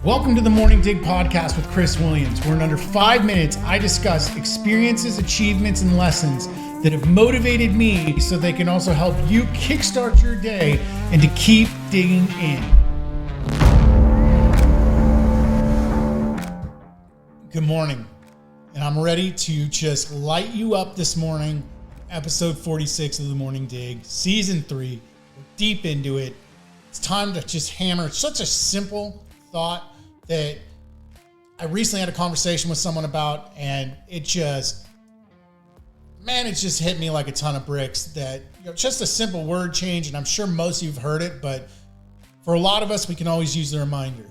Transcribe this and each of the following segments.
Welcome to the Morning Dig podcast with Chris Williams, where in under 5 minutes, I discuss experiences, achievements, and lessons that have motivated me so they can also help you kickstart your day and to keep digging in. Good morning, and I'm ready to just light you up this morning. Episode 46 of the Morning Dig, Season 3. We're deep into it. It's time to just hammer such a simple thought that I recently had a conversation with someone about, and it just hit me like a ton of bricks that, just a simple word change, and I'm sure most of you have heard it, but for a lot of us, we can always use the reminder.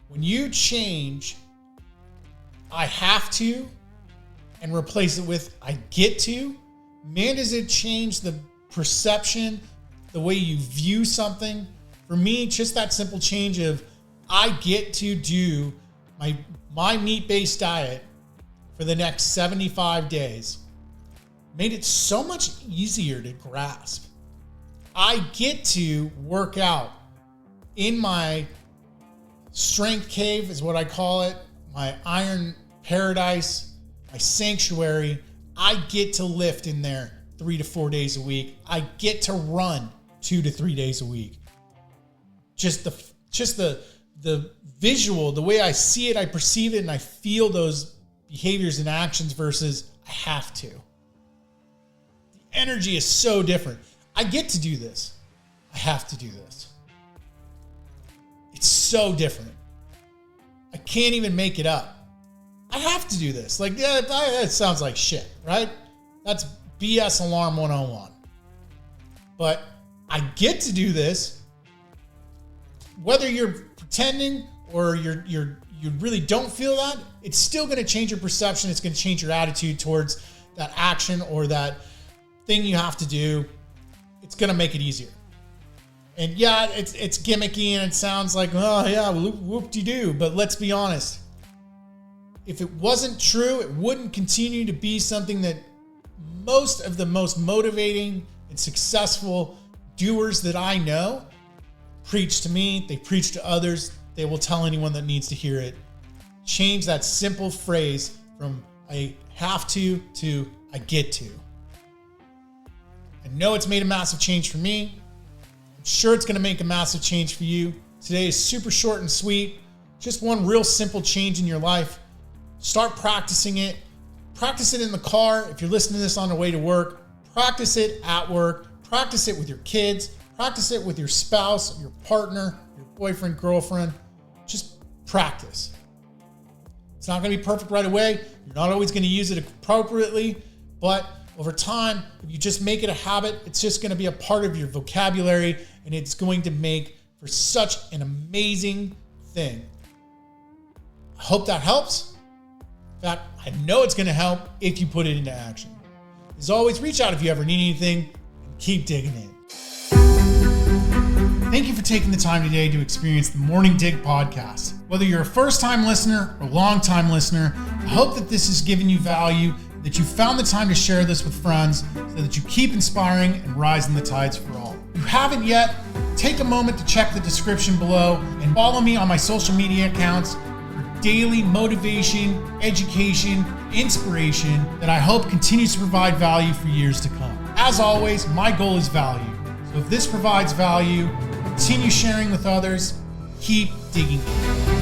When you change I have to and replace it with I get to, man, does it change the perception, the way you view something. For me, just that simple change of I get to do my meat-based diet for the next 75 days made it so much easier to grasp. I get to work out in my strength cave, is what I call it, my iron paradise, my sanctuary. I get to lift in there 3 to 4 days a week. I get to run 2 to 3 days a week. Just the visual, the way I see it, I perceive it, and I feel those behaviors and actions versus I have to. The energy is so different. I get to do this. I have to do this. It's so different. I can't even make it up. I have to do this. Like, yeah, that sounds like shit, right? That's BS alarm 101. But I get to do this. Whether you're pretending or you really don't feel that, it's still going to change your perception. It's going to change your attitude towards that action or that thing you have to do. It's going to make it easier. And yeah, it's gimmicky and it sounds like, oh yeah, whoop-de-doo. But let's be honest. If it wasn't true, it wouldn't continue to be something that most of the most motivating and successful doers that I know preach to me, they preach to others, they will tell anyone that needs to hear it. Change that simple phrase from I have to I get to. I know it's made a massive change for me. I'm sure it's going to make a massive change for you. Today is super short and sweet. Just one real simple change in your life. Start practicing it. Practice it in the car. If you're listening to this on the way to work, practice it at work. Practice it with your kids. Practice it with your spouse, your partner, your boyfriend, girlfriend. Just practice. It's not going to be perfect right away. You're not always going to use it appropriately, but over time, if you just make it a habit, it's just going to be a part of your vocabulary, and it's going to make for such an amazing thing. I hope that helps. In fact, I know it's going to help if you put it into action. As always, reach out if you ever need anything, and keep digging in. Thank you for taking the time today to experience the Morning Dig podcast. Whether you're a first-time listener or long-time listener, I hope that this has given you value, that you found the time to share this with friends so that you keep inspiring and rising the tides for all. If you haven't yet, take a moment to check the description below and follow me on my social media accounts for daily motivation, education, inspiration that I hope continues to provide value for years to come. As always, my goal is value. So if this provides value, continue sharing with others. Keep digging in.